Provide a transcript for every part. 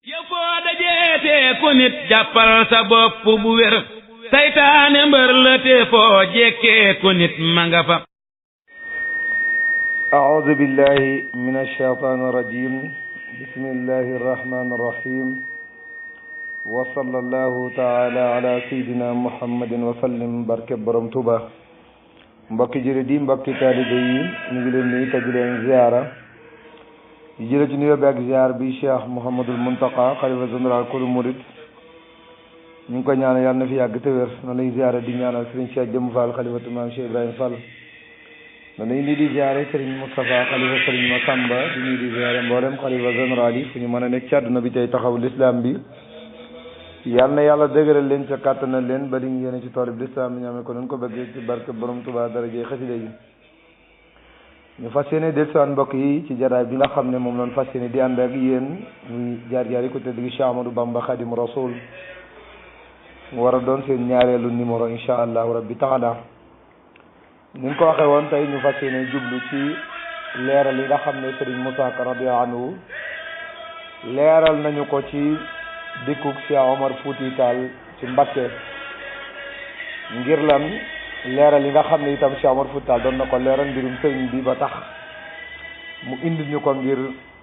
yow foo dajeete ku nit jàppal sa bopp bu wér saytaane mbër la te foo jekkee ku nit ma nga fa. أعوذ بالله من الشيطان الرجيم بسم الله الرحمن الرحيم وصلى الله تعالى على سيدنا محمد وسلم barke borom Tuuba mbokki jullit yi mbokki taalibe yi ñu ngi leen nuyu te di leen ziara di jële ci nuyoo bi ak ziar bi Cheikh Mouhamadul Muntaqa xalifa général kulu murid ñu ngi ko ñaanal yàlla na fi yàgg te wér noonu lay ziara di ñaanal Serigne Cheikh Jëmm Fall xalifatu Maam Cheikh Ibrahima Fall noonu lay nii di ziare Serigne Moustapha xalifa Serigne Massamba di nii di ziare mboolem xalifa général yi fu ñu mën a nekk ci àdduna bi tey taxaw l'islam bi yàlla na yàlla dëgëral leen ca kàttanal leen ba li ñu yéene ci tool bi l'islam bi ñu amee ko noonu ko bëggee ci barke borom Tuubaa daraje xasida yi ñu fas yéene dellusiwaat mbokk yi ci jataay bi nga xam ne moom lañ fas yéene di ànd ak yéen muy jaar-jaar yi ko tëdd gi Cheikh Ahmadou Bamba Khadim Rasoul mu war a doon seen ñaareelu numéro incha allahu rabbi taala ni ñu ko waxee woon tey ñu fas yéene jublu ci leeral yi nga xam ne Serigne Moussa Ka radiyallahu anhu leeral nañu ko ci dikkug Cheikh Omar Fouti Tall ci Mbacké ngir lan leeral yi nga xam ne itam Cheikh Omar Fouti Tall doon na ko leeral mbirum sëriñ bi ba tax mu indi ñu ko ngir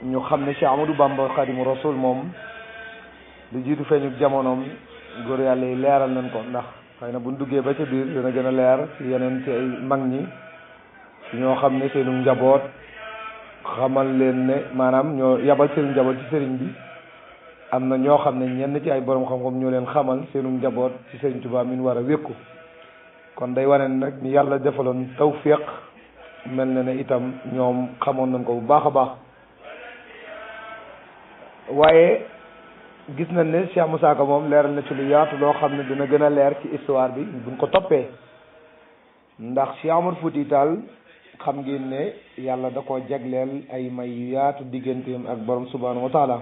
ñu xam ne Cheikh Ahmadou Bamba Khadimu Rasul moom lu jiitu feeñu jamonoom góor yàlla yi leeral nañ ko ndax xëy na buñ duggee ba ca biir dina gën a leer ci yeneen ci ay mag ñi ñoo xam ne seenu njaboot xamal leen ne maanaam ñoo yabal seen njaboot ci sëriñ bi am na ñoo xam ne ñenn ci ay borom xam-xam ñoo leen xamal seenu njaboot ci Sëriñ Tuubaa min war a wékku kon day wane nag ni yàlla defaloon tawfiq mel na ne itam ñoom xamoon nañ ko bu baax a baax waaye gis nañ ne Cheikh Moussa Ka moom leeral na ci lu yaatu loo xam ne dina gën a leer ci histoire bi buñ ko toppee ndax Cheikh Omar Fouti Tall xam ngeen ne yàlla da ko jagleel ay may yu yaatu digganteem ak borom subhanahu wa taala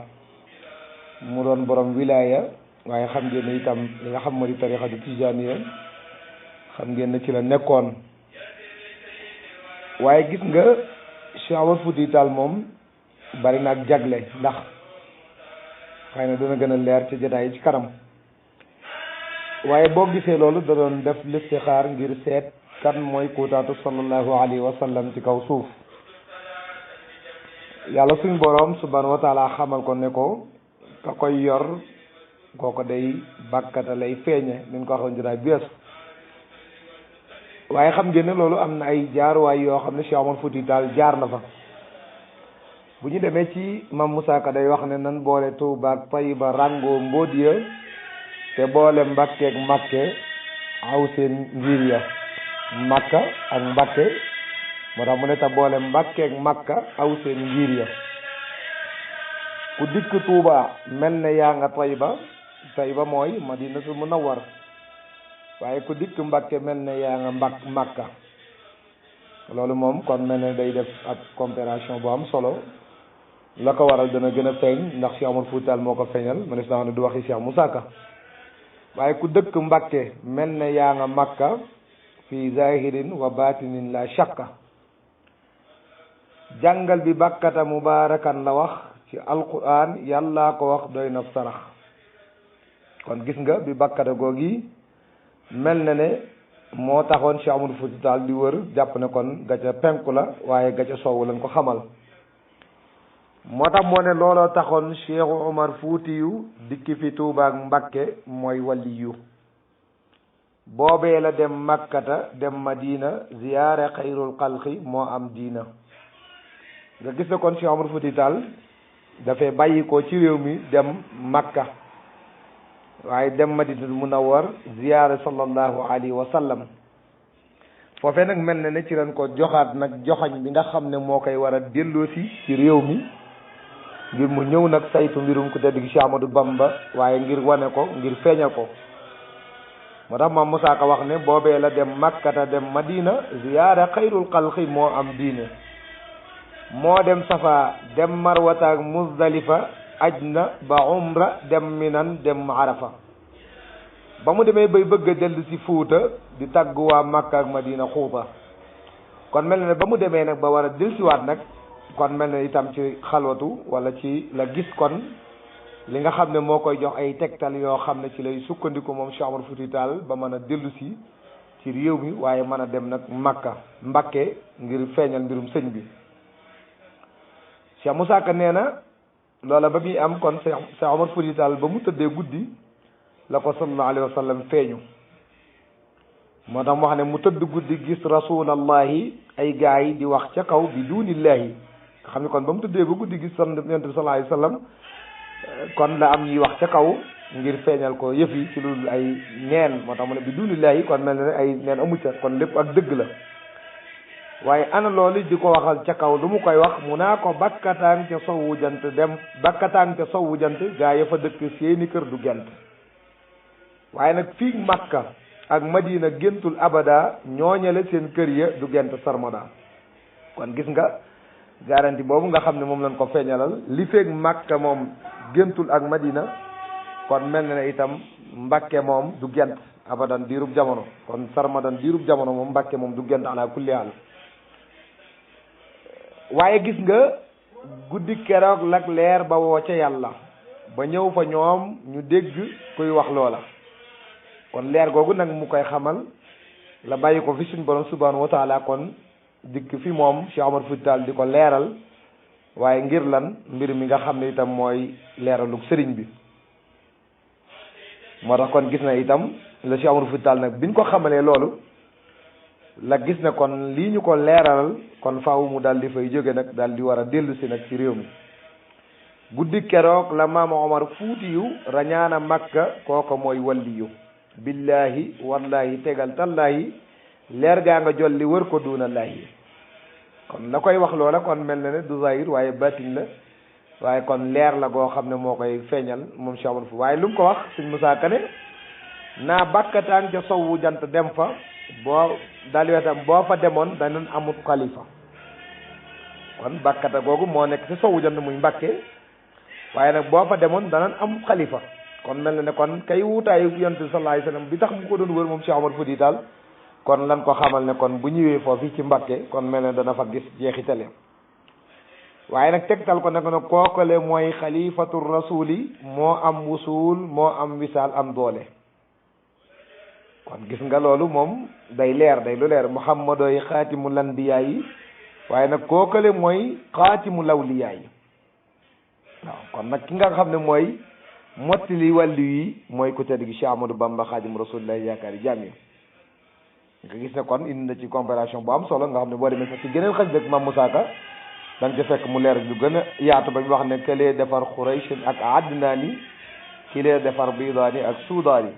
mu doon borom wilaya waaye xam ngeen ne itam li nga xam moo di tarixatu tijaaniya xam ngeen ne ci la nekkoon waaye gis nga Cheikh Omar Fouti Tall moom bari na ak jagle ndax xëy na dina gën a leer ci jotaay yi ci kanam waaye boo gisee loolu da doon def listixaar ngir seet kan mooy kuutaatu sallallahu alayhi wa sallam ci kaw suuf yàlla suñ borom subhanahu wa taala xamal ko ne ko ka koy yor kooko day bàkkata lay feeñe ni ñu ko waxoon jotaay bees waaye xam ngeen ne loolu am na ay jaaruwaay yoo xam ne Cheikh Omar Fouti Tall jaar na fa bu ñu demee ci Mam Moussa Ka day wax ne nan boole Tuuba ak Tayiba rango mbóodiya te boole Mbakke ak Mbakke aw seen ngir ya Makka ak Mbakke moo tax mu ne te boole Mbakke ak Makka aw seen ngir ya ku dikk Tuuba mel ne yaa nga Tayiba mooy Madinatul Munawwar waaye ku dikk Mbakke mel ne yaa nga Makka loolu moom kon mel ne day def ab comparaison bu am solo la ko waral dana gën a feeñ ndax Cheikh Omar Fouti Tall moo ko feeñal ma ne naa ne du waxi Cheikh Moussa Ka waaye ku dëkk Mbakke mel ne yaa nga Makka fi zahirin wa batinin la shakka jàngal bi bakkata mubarakan la wax ci alquran yàllaa ko wax doy na sarax kon gis nga bi bakkata googi mel na ne moo taxoon Cheikh Omar Fouti Tall di wër jàpp ne kon ga ca penku la waaye ga ca sowwu lañ ko xamal moo tax moo ne looloo taxoon Cheikh Omar Fouti yu dikki fi Tuuba ak Mbakke mooy waliyu boobee la dem Makkata dem Madina ziyaare xayrul xalqi moo am diina nga gis ne kon Cheikh Omar Fouti Tall dafay bàyyi ko ci réew mi dem Makka waaye dem Madinatul Munawwar ziyaare sallallahu alayhi wa sallam foofee nag mel na ne ci leen ko joxaat nag joxañ bi nga xam ne moo koy war a delloosi ci réew mi ngir mu ñëw nag saytu mbirum ku tedd gi Cheikh Ahmadou Bamba waaye ngir wane ko ngir feeñal ko moo tax Mam Moussa Ka wax ne boobee la dem Makkata dem Madina ziyaare xayrul xalqi moo am diine moo dem Safa dem Marwata ak Muzdalifa aj na ba umra dem Minan dem Arafa ba mu demee bay bëgg a dellu si Fuuta di tàggu waa Makka ak Madina xuuta kon mel na ne ba mu demee nag ba war a dellusiwaat nag kon mel na itam ci xalwatu wala ci la gis kon li nga xam ne moo koy jox ay tegtal yoo xam ne ci lay sukkandiku moom Cheikh Omar Fouti Tall ba mën a dellu si ci réew mi waaye mën a dem nag Makka Mbakke ngir feeñal mbirum sëñ bi. Cheikh Moussa Ka nee na loola ba muy am kon Cheikh Omar Fouti Tall ba mu tëddee guddi la ko sallallahu alayhi wa sallam feeñu moo tax mu wax ne mu tëdd guddi gis rasulallahi ay gaay yi di wax ca kaw bi dunillahi nga xam ne kon ba mu tëddee ba guddi gis yonent bi sallallahu alayhi wa sallam kon la am ñuy wax ca kaw ngir feeñal ko yëf yi ci loolu ay neen moo tax mu ne bi dunillahi kon mel na ne ay neen amu ca kon lépp ak dëgg la waaye ana loolu di ko waxal ca kaw lu mu koy wax mu naa ko bakkataan ca sowwu jant dem bakkataan ca sowwu jant gaa ya fa dëkk seeni kër du gent waaye nag fii Makka ak Madina géntul abada ñooñale seen kër ya du gent sarmada kon gis nga garanti boobu nga xam ne moom lañ ko feeñalal li feeg Makka moom géntul ak Madina kon mel na ne itam Mbakke moom du gent abadan diirub jamono kon sarmadan diirub jamono moom Mbakke moom du gent ala kulli haal waaye gis nga guddi keroog lak leer ba woo ca yàlla ba ñëw fa ñoom ñu dégg kuy wax loola kon leer googu nag mu koy xamal la bàyyi ko fi suñ borom subhanahu wa taala kon dikk fi moom Cheikh Omar Fouti Tall di ko leeral waaye ngir lan mbir mi nga xam ne itam mooy leeralug sëriñ bi moo tax kon gis na itam la Cheikh Omar Fouti Tall nag biñ ko xamalee loolu la gis ne kon lii ñu ko leeralal kon faaw mu daal di fay jóge nag daal di war a dellu si nag ci réew mi guddi keroog la maama Omar Fuutiyu rañaana Makka kooko mooy walliyu billahi wallahi tegal tallahi leer gaa nga jolli wër ko duunallahi kon la koy wax loola kon mel na ne du zahir waaye batin la waaye kon leer la goo xam ne moo koy feeñal moom Cheikh Omar Fouti waaye lu mu ko wax Sëñ Musaa Ka ne naa bakkataan ca sowwu jant dem fa boo daal wetam boo fa demoon danañ amut xalifa kon bakkata googu moo nekk ci sowwu jant muy Mbàkke waaye nag boo fa demoon danañ amut xalifa kon mel na ne kon kay wuutaayu yonent bi sallallahu alayhi wasallam bi tax mu ko doon wër moom Cheikh Omar Fouti Tall kon lan ko xamal ne kon bu ñëwee foofu ci Mbàkke kon mel ne dana fa gis jeexitale waaye nag tegtal ko nag ne kookale mooy xalifatu rasuli moo am wusul moo am wisaal am doole kon gis nga loolu moom day leer day lu leer muhammadoy xaatimul anbiyaa yi waaye nag kookale mooy xaatimul awliyaa yi waaw kon nag ki nga xam ne mooy mottali wàllu yi mooy ku tedd gi Cheikh Ahmadou Bamba xaadim rasulillahi yaakaari jaam yi nga gis ne kon indi na ci comparaison bu am solo nga xam ne boo demee sax ci geneen xaj dëkk Mame Moussa Ka da nga ca fekk mu leer lu gën a yaatu ba ñu wax ne kelee defar Quraysh ak Adnaani kilee defar Bidaani ak Suudaani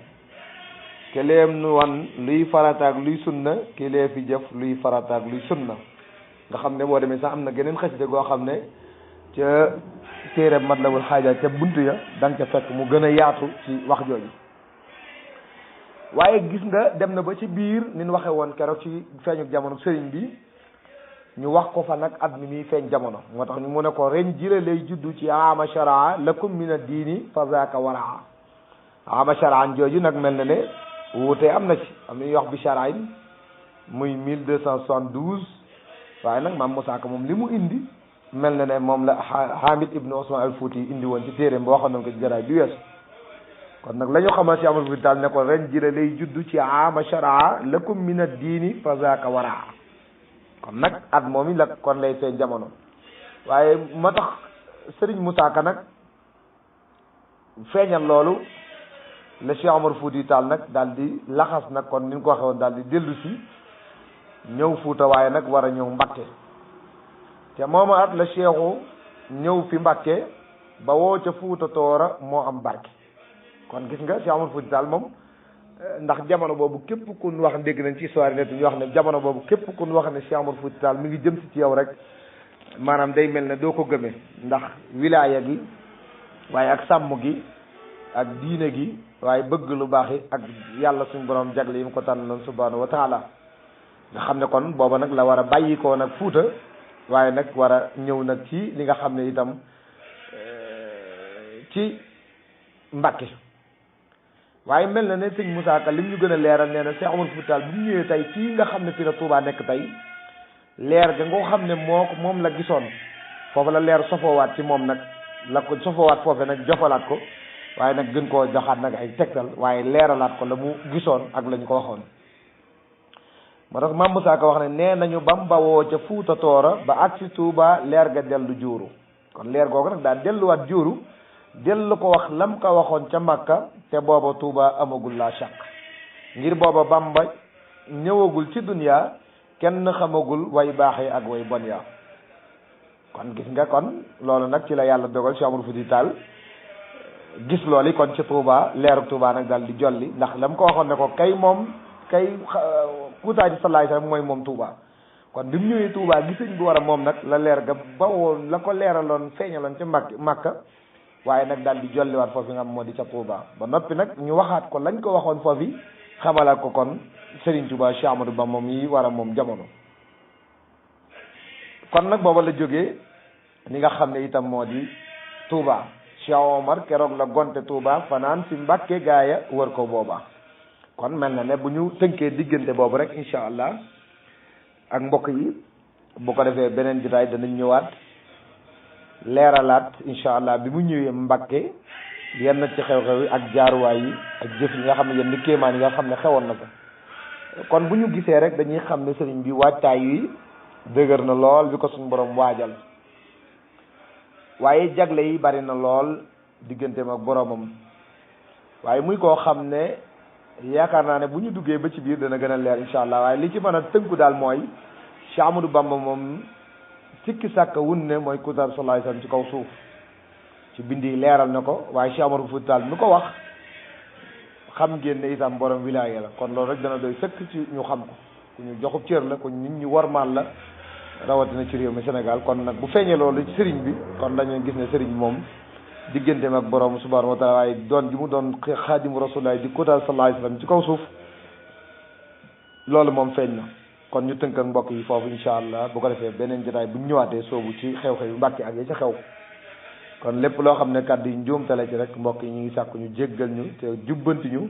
keleem nu wan luy farataak luy sunna kilee fi jëf luy farataak luy sunna nga xam ne boo demee sax am na geneen xaj dëkk goo xam ne ca téere Matlabul Haajaat ca buntu ya da nga ca fekk mu gën a yaatu ci wax jooju waaye gis nga dem na ba ci biir ni ñu waxee woon keroog ci feeñu jamono sëriñ bi ñu wax ko fa nag at mi muy feeñ jamono moo tax ñu mu ne ko ren jile lay juddu ci ama sharaa lakum min ad-diini fa zaaka waraa ama sharaan jooju nag mel na ne wuute am na ci am na ñuy wax bi sharain muy 1272 waaye nag Mame Moussa Ka moom li mu indi mel na ne moom la Hamid Ibn Ousmane al Fouti indi woon ci téeréem ba waxoon nañ ko ci jaraay bi weesu kon nag la ñu xamal si Omar Fouti Tall ne ko ren jile lay juddu ci ama sharaa lakum min ad-diini fa zaaka waraa kon nag at moom i la kon lay feeñ jamono waaye moo tax Serigne Moussa Ka nag feeñal loolu la Cheikh Omar Fouti Tall nag daal di laxas nag kon ni ñu ko waxee woon daal di dellu si ñëw Fuuta waaye nag war a ñëw Mbakke te mooma at la Cheikhu ñëw fi Mbakke ba woo ca Fuuta Toora moo am barke kon gis nga Cheikh Omar Fouti Tall moom ndax jamono boobu képp ku ñu wax dégg nañ ci histoire net ñu wax ne jamono boobu képp ku ñu wax ne Cheikh Omar Fouti Tall mi ngi jëm si ci yow rek maanaam day mel ne doo ko gëmee ndax wilaaya gi waaye ak sàmm gi ak diine gi waaye bëgg lu baax yi ak yàlla suñu borom jagle yi mu ko tànnaloon subhanahu wa taala nga xam ne kon booba nag la war a bàyyi koo nag Fuuta waaye nag war a ñëw nag ci li nga xam ne itam ci Mbàkke waaye mel na ne sëñ Moussa Ka lim ñu gën a leeral nee na Cheikh Omar Fouti Tall bu ñu ñëwee tey fii nga xam ne fii la Touba nekk tey leer ga nga xam ne moom la gisoon foofu la leer sofoowaat ci moom nag la ko sofawaat foofe nag jofalaat ko waaye nag gën koo joxaat nag ay tegtal waaye leeralaat ko la mu gisoon ak la ñu ko waxoon moo tax Maam Musaa Ka wax ne nee nañu bam bawoo ca Fuuta Tooro ba agsi Tuuba leer ga dellu juuru kon leer googu nag daa delluwaat juuru dellu ko wax lam ko waxoon ca Makka te booba Tuuba amagul la shaq ngir booba Bamba ñëwagul ci dunya kenn xamagul way baax yi ak way bon ya kon gis nga kon loolu nag ci la yàlla dogal Cheikh Amadou Fouti Tall gis loolu kon ci Touba leeru Touba nag daal di jolli ndax lam ko waxoon ne ko kay kuutaay di salaay sax mooy moom Touba kon bi mu ñëwee Touba gi sëñ bi war a moom nag la leer ga bawoon la ko leeraloon feeñaloon ca Makka waaye nag daal di jolliwaat foofu nga xam moo di ca Touba ba noppi nag ñu waxaat ko lañ ko waxoon foofu xamalaat ko kon Serigne Touba Cheikh Amadou Bamba moom yi war a moom jamono kon nag booba la jógee li nga xam ne itam moo di Touba Cheikh Omar keroog la gonte Touba fanaan si Mbàkke gaaya wër ko booba kon mel na ne bu ñu tënkee diggante boobu rek incha allah ak mbokk yi bu ko defee beneen jotaay danañ ñëwaat leeralaat incha allah bi mu ñëwee Mbàkke yenn ci xew-xew yi ak jaaruwaay yi ak jëf yi nga xam ne yenn ni kéemaan yi nga xam ne xewoon na fa kon bu ñu gisee rek dañuy xam ne sëriñ bi waajtaay yi dëgër na lool bi ko suñu borom waajal waaye jagle yi bari na lool digganteem ak boromam waaye muy koo xam ne yaakaar naa ne bu ñu duggee ba ci biir dana gën a leer incha allah waaye li ci mën a tënku daal mooy Cheikh Amadou Bamba moom sikki sàkk wun ne mooy kutar sallallahu alayhi wasallam ci kaw suuf ci bind yi leeral na ko waaye Cheikh Amadou Fouti Tall mi ko wax xam ngeen ne itam borom wilaaya la kon loolu rek dana doy sëkk ci ñu xam ko ku ñu joxub cër la ku nit ñi warmaal la rawatina ci réew mi Sénégal kon nag bu feeñee loolu ci sëriñ bi kon dañuy gis ne sëriñ moom digganteem ak borom subhanahu wa taala waaye doon gi mu doon xaadimu rasulullah di kutal sallallahu alayhi wasallam ci kaw suuf loolu moom feeñ na kon ñu tënk ak mbokk yi foofu incha allah bu ko defee beneen jotaay bu ñu ñëwaatee soobu ci xew-xew yu Mbàkke ak ya ca xew kon lépp loo xam ne kàddu yi njuumtale ci rek mbokk yi ñu ngi sàkku ñu jéggal ñu te jubbanti ñu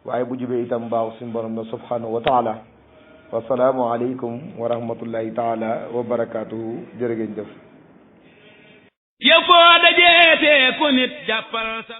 waaye bu jubee itam baax suñu borom la subhanahu wa taala wasalaamu aleykum wa rahmatullahi taala wa barakatuhu jërë ngeen jëf yow foo dajeetee ku nit jàppal sa